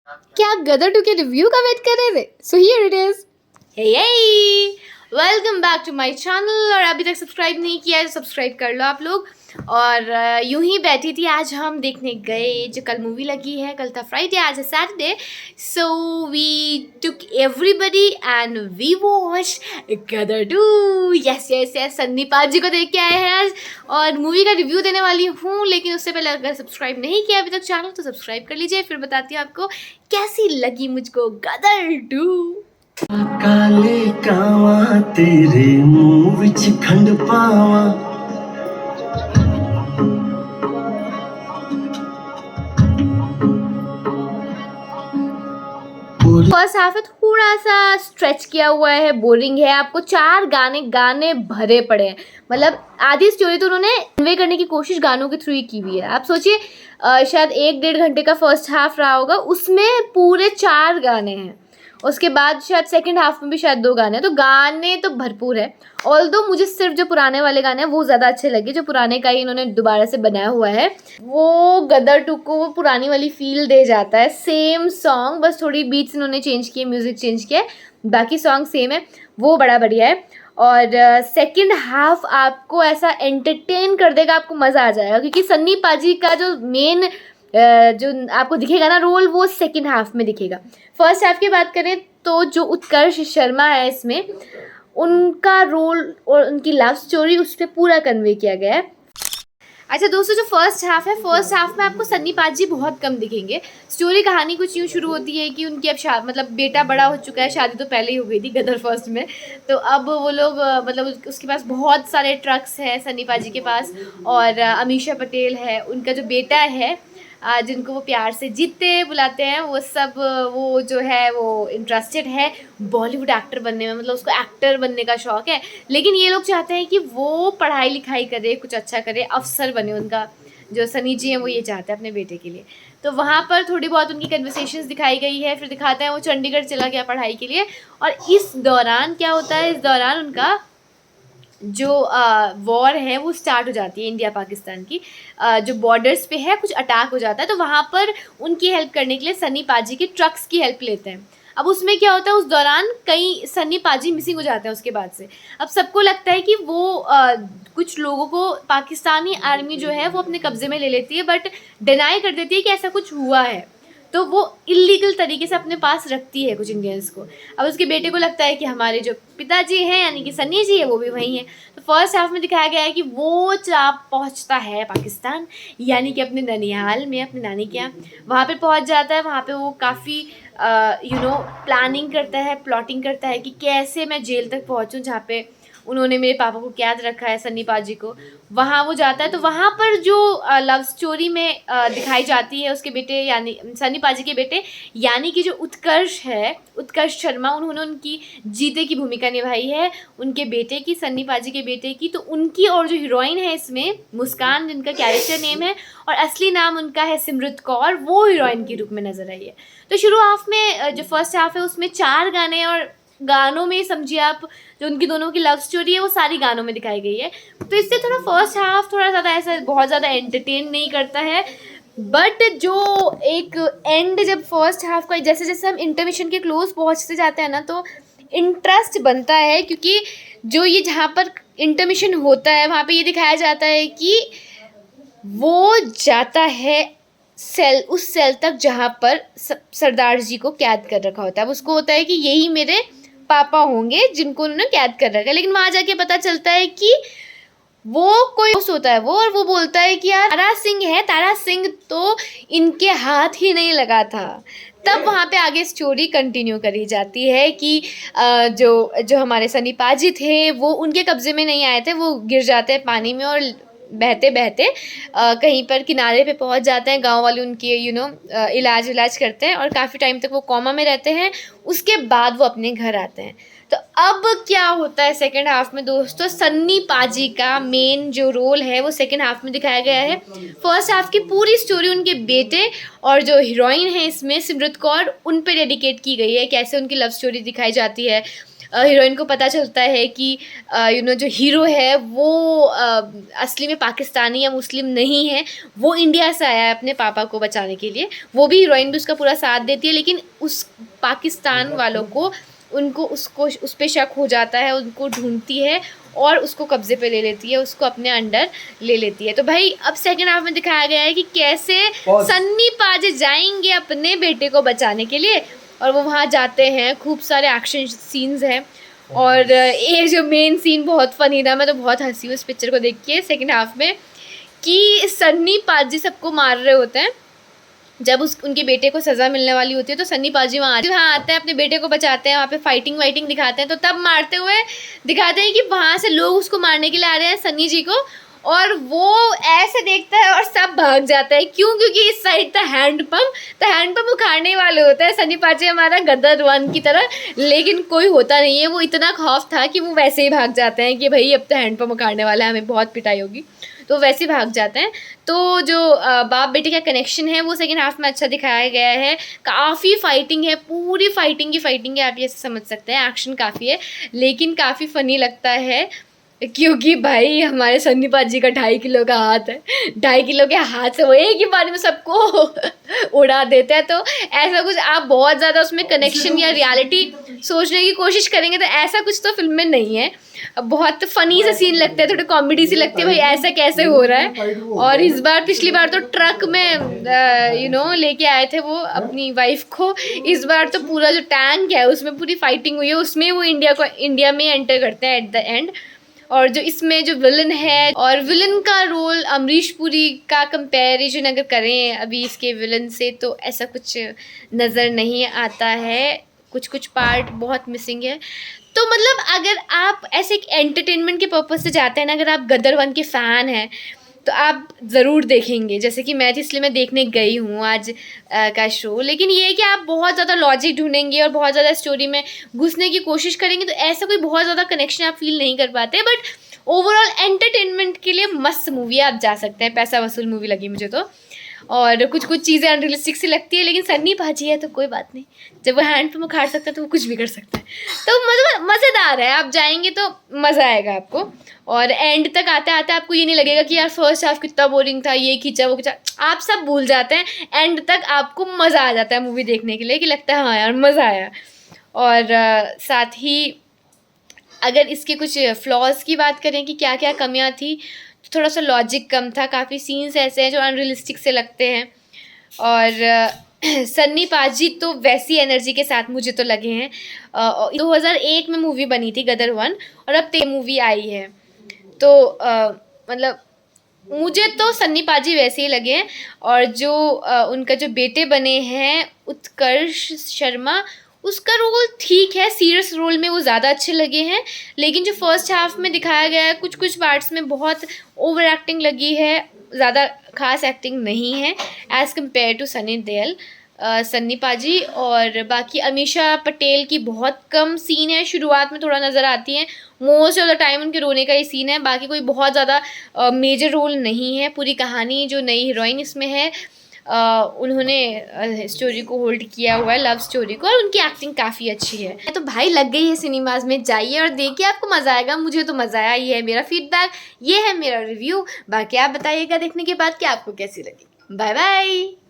क्या आप गदर 2 के रिव्यू का वेट कर रहे थे? So here it is. Hey welcome back to my channel. और अभी तक सब्सक्राइब नहीं किया है तो सब्सक्राइब कर लो आप लोग। और यूं ही बैठी थी, आज हम देखने गए, जो कल मूवी लगी है, कल था फ्राइडे, आज है Saturday. So we took everybody and we watch Gadar 2। Yes yes yes, Sandeep ji को देख के आए हैं आज और मूवी का रिव्यू देने वाली हूँ। लेकिन उससे पहले अगर सब्सक्राइब नहीं किया अभी तक चैनल तो सब्सक्राइब कर लीजिए, फिर बताती हूँ आपको कैसी लगी मुझको गदर 2। काले कावा तेरे मुंह विच खंड पावा। फर्स्ट हाफ है थोड़ा सा स्ट्रेच किया हुआ है, बोरिंग है। आपको 4 गाने भरे पड़े हैं। मतलब आधी स्टोरी तो उन्होंने कन्वे करने की कोशिश गानों के थ्रू ही की हुई है। आप सोचिए, शायद 1-1.5 घंटे का फर्स्ट हाफ रहा होगा, उसमें पूरे 4 गाने हैं। उसके बाद शायद सेकंड हाफ में भी शायद 2 गाने हैं, तो गाने तो भरपूर है। ऑल्दो मुझे सिर्फ जो पुराने वाले गाने हैं वो ज़्यादा अच्छे लगे, जो पुराने का ही इन्होंने दोबारा से बनाया हुआ है। वो गदर 2 को वो पुरानी वाली फील दे जाता है। सेम सॉन्ग, बस थोड़ी बीट्स इन्होंने चेंज किए, म्यूज़िक चेंज किया है, बाकी सॉन्ग सेम है। वो बड़ा बढ़िया है। और सेकंड हाफ आपको ऐसा एंटरटेन कर देगा, आपको मज़ा आ जाएगा, क्योंकि सन्नी पाजी का जो मेन जो आपको दिखेगा ना रोल, वो सेकंड हाफ में दिखेगा। फर्स्ट हाफ की बात करें तो जो उत्कर्ष शर्मा है इसमें, उनका रोल और उनकी लव स्टोरी उस पर पूरा कन्वे किया गया है। अच्छा दोस्तों, जो फर्स्ट हाफ है, फर्स्ट हाफ में आपको सन्नी पाजी बहुत कम दिखेंगे। स्टोरी कहानी कुछ यूँ शुरू होती है कि उनकी अब मतलब बेटा बड़ा हो चुका है, शादी तो पहले ही हो गई थी गदर फर्स्ट में। तो अब वो लोग मतलब उसके पास बहुत सारे ट्रक्स हैं सन्नी पाजी के पास। और अमीषा पटेल है, उनका जो बेटा है, जिनको वो प्यार से जीते बुलाते हैं, वो सब वो जो है वो इंटरेस्टेड है बॉलीवुड एक्टर बनने में, मतलब उसको एक्टर बनने का शौक़ है। लेकिन ये लोग चाहते हैं कि वो पढ़ाई लिखाई करे, कुछ अच्छा करे, अफसर बने। उनका जो सनी जी हैं वो ये चाहते हैं अपने बेटे के लिए। तो वहाँ पर थोड़ी बहुत उनकी कन्वर्सेशंस दिखाई गई है। फिर दिखाते हैं वो चंडीगढ़ चला गया पढ़ाई के लिए। और इस दौरान क्या होता है, इस दौरान उनका जो वॉर है वो स्टार्ट हो जाती है, इंडिया पाकिस्तान की जो बॉर्डर्स पे है, कुछ अटैक हो जाता है। तो वहाँ पर उनकी हेल्प करने के लिए सन्नी पाजी के ट्रक्स की हेल्प लेते हैं। अब उसमें क्या होता है, उस दौरान कई सन्नी पाजी मिसिंग हो जाते हैं उसके बाद से। अब सबको लगता है कि वो कुछ लोगों को पाकिस्तानी आर्मी जो है वो अपने कब्ज़े में ले लेती है, बट डिनाई कर देती है कि ऐसा कुछ हुआ है। तो वो इलीगल तरीके से अपने पास रखती है कुछ इंडियंस को। अब उसके बेटे को लगता है कि हमारे जो पिताजी हैं यानी कि सन्नी जी है वो भी वहीं हैं। तो फर्स्ट हाफ में दिखाया गया है कि वो चाप पहुंचता है पाकिस्तान, यानी कि अपने ननिहाल में, अपनी नानी के यहाँ। वहाँ पे पहुंच जाता है। वहाँ पे वो काफ़ी प्लानिंग करता है, प्लॉटिंग करता है कि कैसे मैं जेल तक पहुँचूँ जहाँ पे उन्होंने मेरे पापा को कैद रखा है, सन्नी पाजी को। वहाँ वो जाता है। तो वहाँ पर जो लव स्टोरी में दिखाई जाती है उसके बेटे यानी सन्नी पाजी के बेटे यानी कि जो उत्कर्ष है, उत्कर्ष शर्मा, उन्होंने उनकी जीते की भूमिका निभाई है उनके बेटे की, सन्नी पाजी के बेटे की। तो उनकी और जो हीरोइन है इसमें मुस्कान, जिनका कैरेक्टर नेम है, और असली नाम उनका है सिमरत कौर, वो हीरोइन के रूप में नजर आई है। तो शुरू हाफ में जो फर्स्ट हाफ है उसमें 4 गाने, और गानों में समझिए आप जो उनकी दोनों की लव स्टोरी है वो सारी गानों में दिखाई गई है। तो इससे थोड़ा फर्स्ट हाफ थोड़ा ज़्यादा ऐसा बहुत ज़्यादा एंटरटेन नहीं करता है। बट जो एक एंड, जब फर्स्ट हाफ का जैसे जैसे हम इंटरमिशन के क्लोज पहुंचते जाते हैं ना, तो इंटरेस्ट बनता है। क्योंकि जो ये जहाँ पर इंटरमिशन होता है वहाँ पे ये दिखाया जाता है कि वो जाता है उस सेल तक जहाँ पर सरदार जी को कैद कर रखा होता है। अब उसको होता है कि यही मेरे पापा होंगे जिनको उन्होंने कैद कर रखा है। लेकिन वहाँ जाके पता चलता है कि वो कोई दोस्त होता है वो, और वो बोलता है कि यार तारा सिंह है, तारा सिंह तो इनके हाथ ही नहीं लगा था। तब वहाँ पे आगे स्टोरी कंटिन्यू करी जाती है कि जो हमारे सन्नी पाजी थे वो उनके कब्ज़े में नहीं आए थे, वो गिर जाते हैं पानी में और बहते बहते कहीं पर किनारे पे पहुंच जाते हैं। गांव वाले उनकी इलाज करते हैं और काफ़ी टाइम तक वो कोमा में रहते हैं। उसके बाद वो अपने घर आते हैं। तो अब क्या होता है सेकंड हाफ में दोस्तों, सन्नी पाजी का मेन जो रोल है वो सेकंड हाफ में दिखाया गया है। फर्स्ट हाफ की पूरी स्टोरी उनके बेटे और जो हीरोइन है इसमें सिमरत कौर, उन पे डेडिकेट की गई है। कैसे उनकी लव स्टोरी दिखाई जाती है, हीरोइन को पता चलता है कि जो हीरो है वो असली में पाकिस्तानी या मुस्लिम नहीं है, वो इंडिया से आया है अपने पापा को बचाने के लिए। वो भी हीरोइन भी उसका पूरा साथ देती है, लेकिन उस पाकिस्तान वालों को उस पे शक हो जाता है, उनको ढूंढती है और उसको कब्जे पे ले लेती है, उसको अपने अंडर ले लेती है। तो भाई अब सेकंड हाफ में दिखाया गया है कि कैसे सन्नी पाजी जाएंगे अपने बेटे को बचाने के लिए, और वो वहाँ जाते हैं। खूब सारे एक्शन सीन्स हैं, और एक जो मेन सीन बहुत फनी था, मैं तो बहुत हंसी हूँ इस पिक्चर को देख के सेकंड हाफ में, कि सन्नी पाजी सबको मार रहे होते हैं। जब उनके बेटे को सज़ा मिलने वाली होती है तो सन्नी पाजी वहाँ आते हैं, अपने बेटे को बचाते हैं, वहाँ पे फाइटिंग वाइटिंग दिखाते हैं। तो तब मारते हुए दिखाते हैं कि वहाँ से लोग उसको मारने के लिए आ रहे हैं सन्नी जी को, और वो ऐसे देखता है और सब भाग जाता है। क्यों? क्योंकि इस साइड था हैंडपम्प उखाड़ने वाले होते हैं सन्नी पाजी हमारा गदर 1 की तरह, लेकिन कोई होता नहीं है। वो इतना खौफ था कि वो वैसे ही भाग जाते हैं कि भाई अब तो हैंडपम्प उखाड़ने वाला है, हमें बहुत पिटाई होगी, तो वैसे ही भाग जाते हैं। तो जो बाप बेटे का कनेक्शन है वो सेकंड हाफ में अच्छा दिखाया गया है। काफ़ी फाइटिंग है, पूरी फाइटिंग है, आप ये समझ सकते हैं। एक्शन काफ़ी है, लेकिन काफ़ी फ़नी लगता है, क्योंकि भाई हमारे सन्नी पाजी का 2.5 किलो का हाथ है। 2.5 किलो के हाथ से वो एक ही बार में सबको उड़ा देता है। तो ऐसा कुछ आप बहुत ज़्यादा उसमें कनेक्शन या रियलिटी सोचने की कोशिश करेंगे तो ऐसा कुछ तो फिल्म में नहीं है। बहुत फनी से सीन लगते हैं, थोड़ी कॉमेडी सी लगती है, भाई ऐसा कैसे हो रहा है। और इस बार पिछली बार तो ट्रक में लेके आए थे वो अपनी वाइफ को, इस बार तो पूरा जो टैंक है उसमें पूरी फाइटिंग हुई है, उसमें वो इंडिया में एंटर करते हैं एट द एंड। और जो इसमें जो विलन है, और विलन का रोल अमरीश पुरी का कंपैरिजन अगर करें अभी इसके विलन से, तो ऐसा कुछ नज़र नहीं आता है, कुछ पार्ट बहुत मिसिंग है। तो मतलब अगर आप ऐसे एक एंटरटेनमेंट के पर्पज़ से जाते हैं ना, अगर आप गदर 1 के फ़ैन हैं तो आप ज़रूर देखेंगे, जैसे कि मैं थी इसलिए मैं देखने गई हूँ आज का शो। लेकिन ये है कि आप बहुत ज़्यादा लॉजिक ढूंढेंगे और बहुत ज़्यादा स्टोरी में घुसने की कोशिश करेंगे तो ऐसा कोई बहुत ज़्यादा कनेक्शन आप फील नहीं कर पाते। बट ओवरऑल एंटरटेनमेंट के लिए मस्त मूवी है, आप जा सकते हैं, पैसा वसूल मूवी लगी मुझे तो। और कुछ चीज़ें अनरियलिस्टिक सी लगती है, लेकिन सन्नी पाजी है तो कोई बात नहीं, जब वो हैंड पे उखाड़ सकता है तो वो कुछ भी कर सकता है। तो मतलब मज़ेदार है, आप जाएंगे तो मज़ा आएगा आपको। और एंड तक आते आते आपको ये नहीं लगेगा कि यार फर्स्ट हाफ कितना बोरिंग था, ये खींचा वो खींचा, आप सब भूल जाते हैं। एंड तक आपको मज़ा आ जाता है मूवी देखने के लिए, कि लगता है हाँ यार मज़ा आया। और साथ ही अगर इसके कुछ फ्लॉज की बात करें कि क्या क्या कमियाँ थी, तो थोड़ा सा लॉजिक कम था, काफ़ी सीन्स ऐसे हैं जो अनरियलिस्टिक से लगते हैं। और सन्नी पाजी तो वैसी एनर्जी के साथ मुझे तो लगे हैं। 2001 में मूवी बनी थी गदर 1, और अब मूवी आई है, तो मतलब मुझे तो सन्नी पाजी वैसे ही लगे हैं। और जो उनका जो बेटे बने हैं उत्कर्ष शर्मा, उसका रोल ठीक है, सीरियस रोल में वो ज़्यादा अच्छे लगे हैं। लेकिन जो फर्स्ट हाफ में दिखाया गया है कुछ पार्ट्स में बहुत ओवर एक्टिंग लगी है, ज़्यादा खास एक्टिंग नहीं है एज़ कम्पेयर टू सन्नी पाजी। और बाकी अमीषा पटेल की बहुत कम सीन है, शुरुआत में थोड़ा नज़र आती हैं, मोस्ट ऑफ द टाइम उनके रोने का ही सीन है, बाकी कोई बहुत ज़्यादा मेजर रोल नहीं है। पूरी कहानी जो नई हीरोइन इसमें है उन्होंने स्टोरी को होल्ड किया हुआ है, लव स्टोरी को, और उनकी एक्टिंग काफ़ी अच्छी है। तो भाई लग गई है सिनेमाज में, जाइए और देखिए, आपको मज़ा आएगा। मुझे तो मज़ा आया, ये है मेरा फीडबैक, ये है मेरा रिव्यू। बाकी आप बताइएगा देखने के बाद कि आपको कैसी लगी। Bye bye.